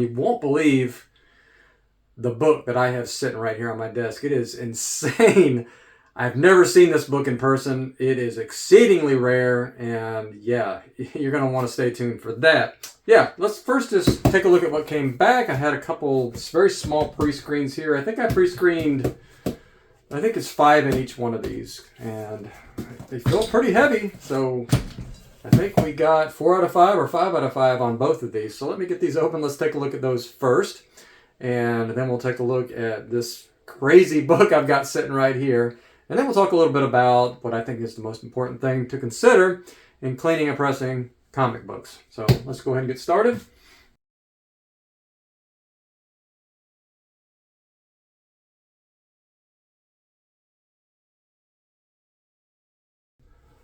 You won't believe the book that I have sitting right here on my desk. It is insane. I've never seen this book in person. It is exceedingly rare, and yeah, you're going to want to stay tuned for that. Yeah, let's first just take a look at what came back. I had a couple very small pre-screens here. I think I pre-screened, I think it's 5 in each one of these, and they feel pretty heavy, so I think we got 4 out of 5 or 5 out of 5 on both of these. So let me get these open. Let's take a look at those first, and then we'll take a look at this crazy book I've got sitting right here. And then we'll talk a little bit about what I think is the most important thing to consider in cleaning and pressing comic books. So let's go ahead and get started.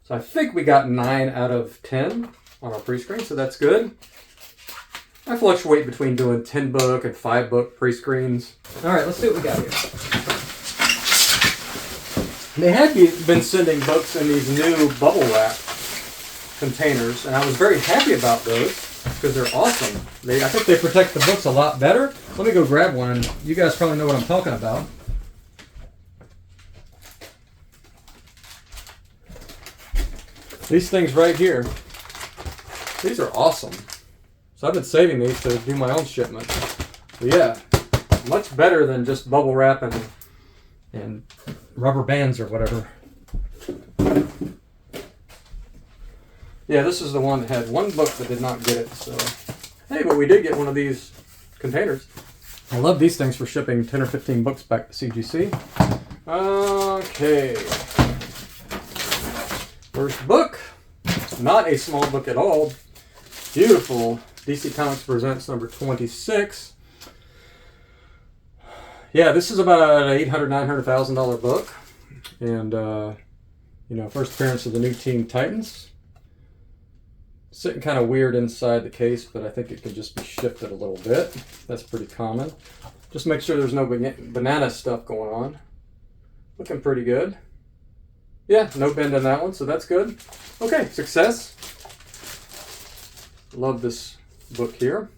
So I think we got 9 out of 10 on our pre-screen, so that's good. I fluctuate between doing 10 book and 5 book pre-screens. All right, let's see what we got here. They had been sending books in these new bubble wrap containers, and I was very happy about those because they're awesome. I think they protect the books a lot better. Let me go grab one, and you guys probably know what I'm talking about. These things right here, these are awesome. So I've been saving these to do my own shipment. But yeah, much better than just bubble wrap and rubber bands or whatever. Yeah, this is the one that had one book that did not get it. So, hey, but we did get one of these containers. I love these things for shipping 10 or 15 books back to CGC. Okay. First book. Not a small book at all. Beautiful. DC Comics Presents number 26. Yeah, this is about an $800,000, $900,000 book. And, you know, first appearance of the new Teen Titans. Sitting kind of weird inside the case, but I think it could just be shifted a little bit. That's pretty common. Just make sure there's no banana stuff going on. Looking pretty good. Yeah, no bend in that one, so that's good. Okay, success. Love this book here.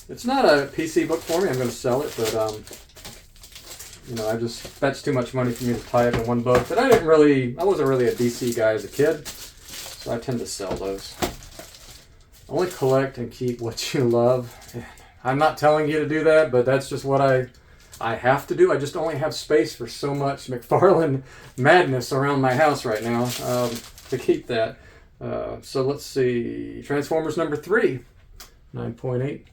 It's not a PC book for me. I'm going to sell it, but you know, that's too much money for me to tie up in one book. But I wasn't really a DC guy as a kid, so I tend to sell those. Only collect and keep what you love. I'm not telling you to do that, but that's just what I have to do. I just only have space for so much McFarlane madness around my house right now to keep that. So let's see. Transformers number 3, 9.8.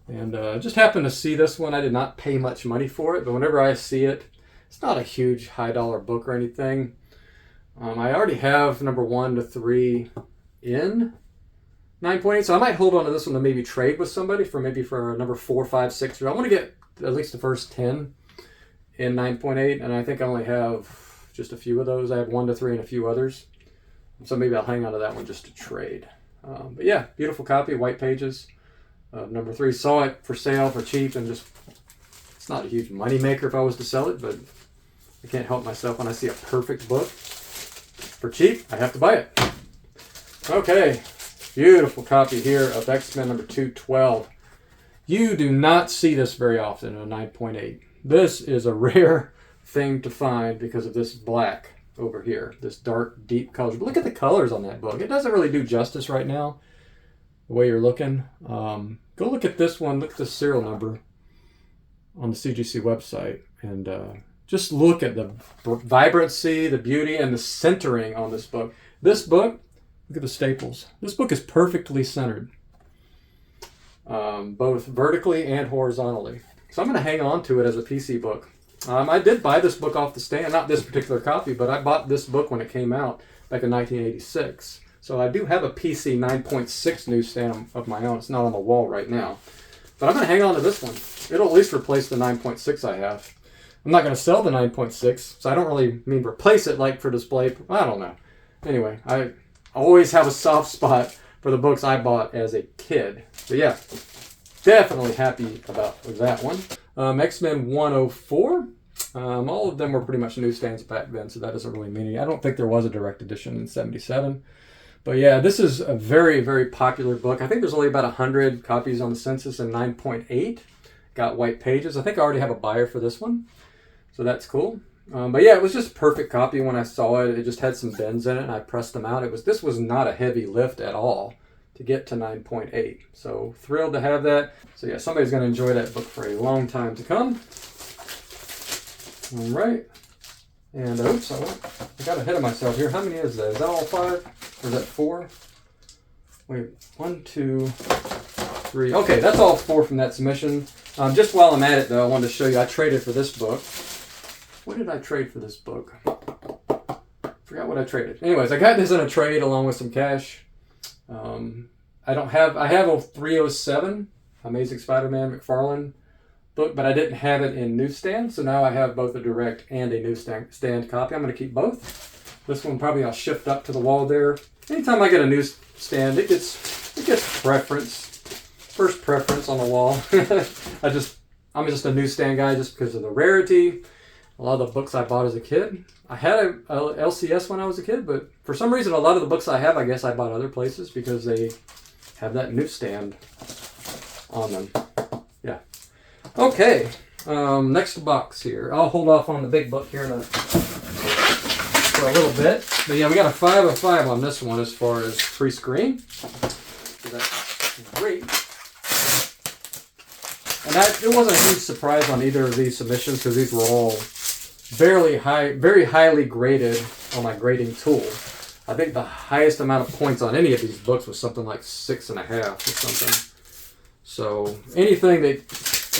And just happened to see this one. I did not pay much money for it, but whenever I see it, it's not a huge high dollar book or anything. I already have number 1 to 3 in 9.8, so I might hold on to this one to maybe trade with somebody for number 4, 5, 6. Or I want to get at least the first 10 in 9.8, and I think I only have just a few of those. I have 1 to 3 and a few others, so maybe I'll hang on to that one just to trade. But yeah, beautiful copy, white pages. Number 3, saw it for sale for cheap, and just, it's not a huge money maker if I was to sell it, but I can't help myself when I see a perfect book for cheap, I have to buy it. Okay, beautiful copy here of X-Men number 212. You do not see this very often in a 9.8. This is a rare thing to find because of this black over here, this dark, deep colors. But look at the colors on that book. It doesn't really do justice right now, the way you're looking. Go look at this one. Look at the serial number on the CGC website, and just look at the vibrancy, the beauty, and the centering on this book. This book, look at the staples. This book is perfectly centered, both vertically and horizontally. So I'm going to hang on to it as a PC book. I did buy this book off the stand, not this particular copy, but I bought this book when it came out back in 1986. So I do have a PC 9.6 newsstand of my own. It's not on the wall right now. But I'm going to hang on to this one. It'll at least replace the 9.6 I have. I'm not going to sell the 9.6, so I don't really mean replace it like for display. I don't know. Anyway, I always have a soft spot for the books I bought as a kid. So yeah, definitely happy about that one. X-Men 104. All of them were pretty much newsstands back then, so that doesn't really mean anything. I don't think there was a direct edition in 77. But yeah, this is a very, very popular book. I think there's only about 100 copies on the census and 9.8. Got white pages. I think I already have a buyer for this one. So that's cool. But yeah, it was just a perfect copy when I saw it. It just had some bends in it and I pressed them out. This was not a heavy lift at all to get to 9.8. So thrilled to have that. So yeah, somebody's going to enjoy that book for a long time to come. All right. And oops, I got ahead of myself here. How many is that? Is that all 5? Or is that 4? Wait, 1, 2, 3. Okay, that's all 4 from that submission. Just while I'm at it, though, I wanted to show you. I traded for this book. What did I trade for this book? Forgot what I traded. Anyways, I got this in a trade along with some cash. I have a 307 Amazing Spider-Man McFarlane book, but I didn't have it in newsstand, so now I have both a direct and a newsstand copy. I'm going to keep both. This one probably I'll shift up to the wall there. Anytime I get a newsstand, it gets first preference on the wall. I'm just a newsstand guy just because of the rarity. A lot of the books I bought as a kid. I had a LCS when I was a kid, but for some reason, a lot of the books I have, I guess I bought other places because they have that newsstand on them. Yeah. Okay. Next box here. I'll hold off on the big book here for a little bit. But yeah, we got a 5 of 5 on this one as far as pre-screen. So that's great. And it wasn't a huge surprise on either of these submissions because these were all very highly graded on my grading tool. I think the highest amount of points on any of these books was something like 6.5 or something. So anything that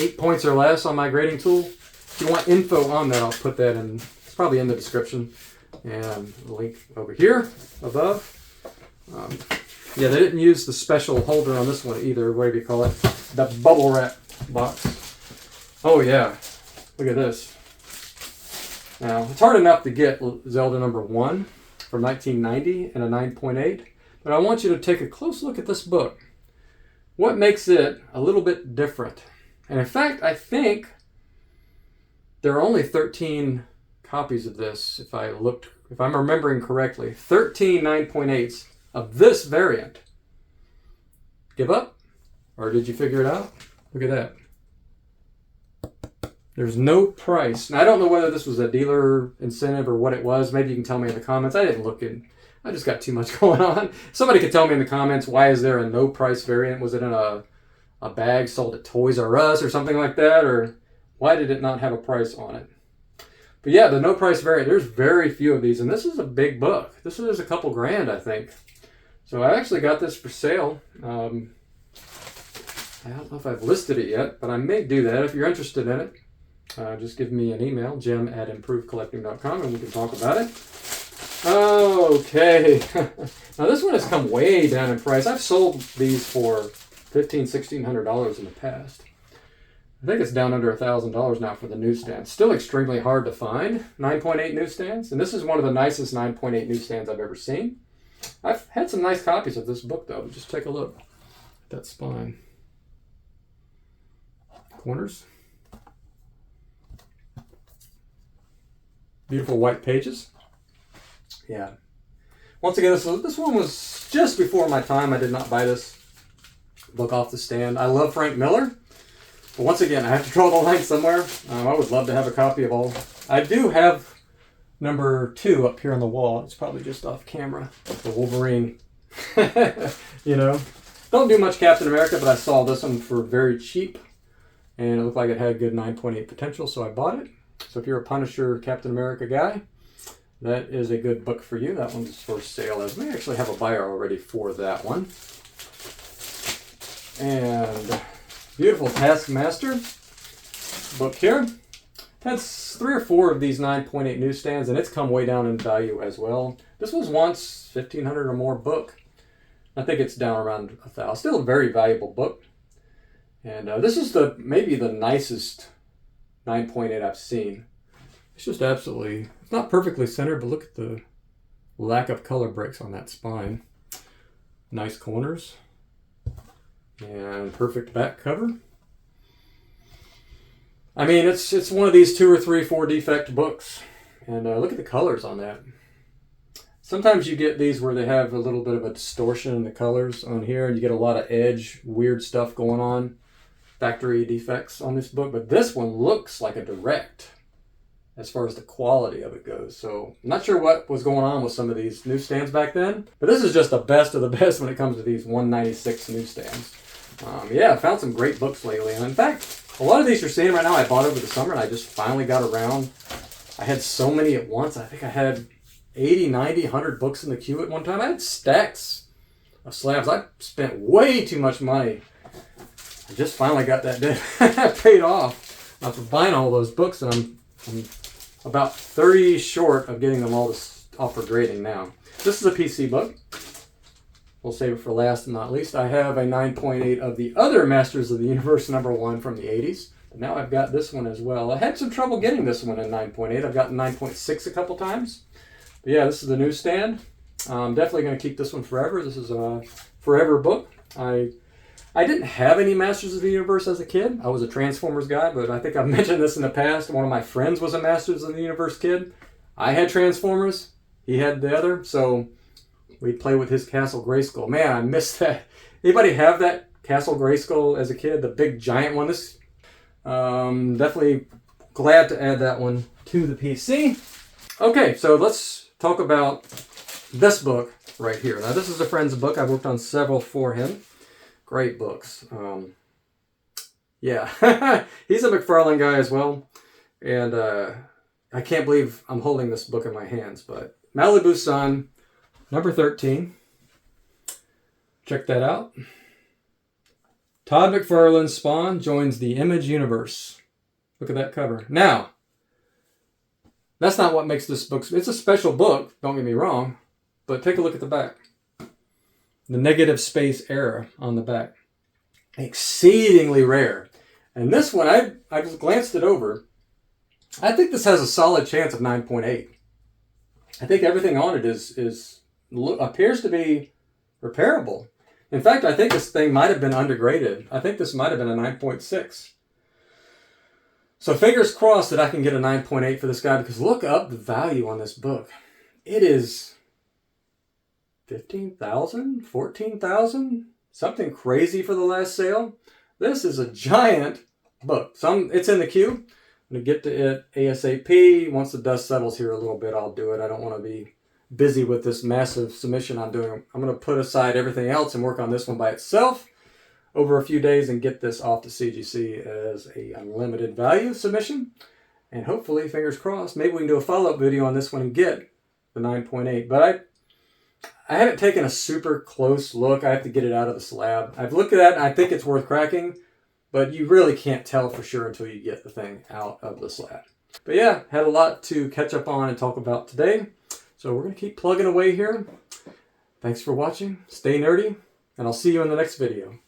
8 points or less on my grading tool, if you want info on that, I'll put that in. It's probably in the description and the link over here above. Yeah, they didn't use the special holder on this one either, whatever you call it, the bubble wrap box. Oh yeah, look at this. Now, it's hard enough to get Zelda number 1 from 1990 and a 9.8, but I want you to take a close look at this book. What makes it a little bit different? And in fact, I think there are only 13 copies of this, if I'm remembering correctly. 13 9.8s of this variant. Give up? Or did you figure it out? Look at that. There's no price. Now, I don't know whether this was a dealer incentive or what it was. Maybe you can tell me in the comments. I didn't look in. I just got too much going on. Somebody could tell me in the comments, why is there a no price variant? Was it in a bag sold at Toys R Us or something like that? Or why did it not have a price on it? But yeah, the no price variant, there's very few of these. And this is a big book. This is a couple grand, I think. So I actually got this for sale. I don't know if I've listed it yet, but I may do that. If you're interested in it, just give me an email, jim@improvedcollecting.com, and we can talk about it. Okay. Now this one has come way down in price. I've sold these for $1,500, $1,600 in the past. I think it's down under $1,000 now for the newsstand. Still extremely hard to find 9.8 newsstands, and this is one of the nicest 9.8 newsstands I've ever seen. I've had some nice copies of this book though. Just take a look at that spine. Corners. Beautiful white pages. Yeah. Once again, this one was just before my time. I did not buy this book off the stand. I love Frank Miller. But once again, I have to draw the line somewhere. I would love to have a copy of all. I do have number 2 up here on the wall. It's probably just off camera. The Wolverine. You know. Don't do much Captain America, but I saw this one for very cheap. And it looked like it had good 9.8 potential, so I bought it. So if you're a Punisher Captain America guy, that is a good book for you. That one's for sale. As we actually have a buyer already for that one. And beautiful Taskmaster book here. Has 3 or 4 of these 9.8 newsstands, and it's come way down in value as well. This was once $1,500 or more book. I think it's down around $1,000. Still a very valuable book. And this is maybe the nicest 9.8 I've seen. It's just absolutely, it's not perfectly centered, but look at the lack of color breaks on that spine. Nice corners. And perfect back cover. I mean, it's one of these 2 or 3, 4 defect books. And look at the colors on that. Sometimes you get these where they have a little bit of a distortion in the colors on here, and you get a lot of edge, weird stuff going on, factory defects on this book. But this one looks like a direct as far as the quality of it goes. So I'm not sure what was going on with some of these newsstands back then, but this is just the best of the best when it comes to these 196 newsstands. Yeah, I found some great books lately. And in fact, a lot of these you're seeing right now I bought over the summer, and I just finally got around. I had so many at once. I think I had 80, 90, 100 books in the queue at one time. I had stacks of slabs. I spent way too much money. I just finally got that debt paid off for buying all those books, and I'm about 30 short of getting them all off for grading now. This is a PC book. We'll save it for last and not least. I have a 9.8 of the other Masters of the Universe number 1 from the 80s. But now I've got this one as well. I had some trouble getting this one in 9.8. I've gotten 9.6 a couple times. But yeah, this is the newsstand. I'm definitely going to keep this one forever. This is a forever book. I didn't have any Masters of the Universe as a kid. I was a Transformers guy, but I think I've mentioned this in the past. One of my friends was a Masters of the Universe kid. I had Transformers. He had the other. So we'd play with his Castle Grayskull. Man, I miss that. Anybody have that Castle Grayskull as a kid? The big giant one? This definitely glad to add that one to the PC. Okay, so let's talk about this book right here. Now, this is a friend's book. I've worked on several for him. Great books. Yeah, he's a McFarlane guy as well. And I can't believe I'm holding this book in my hands, but Malibu Sun, number 13. Check that out. Todd McFarlane's Spawn joins the Image universe. Look at that cover. Now, that's not what makes this book. It's a special book, don't get me wrong, but take a look at the back. The negative space era on the back. Exceedingly rare. And this one, I just glanced it over. I think this has a solid chance of 9.8. I think everything on it appears to be repairable. In fact, I think this thing might have been undergraded. I think this might have been a 9.6. So fingers crossed that I can get a 9.8 for this guy, because look up the value on this book. It is $15,000, $14,000, something crazy for the last sale. This is a giant book. It's in the queue. I'm going to get to it ASAP. Once the dust settles here a little bit, I'll do it. I don't want to be busy with this massive submission I'm doing. I'm going to put aside everything else and work on this one by itself over a few days and get this off to CGC as a unlimited value submission. And hopefully, fingers crossed, maybe we can do a follow-up video on this one and get the 9.8. But I haven't taken a super close look. I have to get it out of the slab. I've looked at that and I think it's worth cracking, but you really can't tell for sure until you get the thing out of the slab. But yeah, had a lot to catch up on and talk about today. So we're going to keep plugging away here. Thanks for watching. Stay nerdy, and I'll see you in the next video.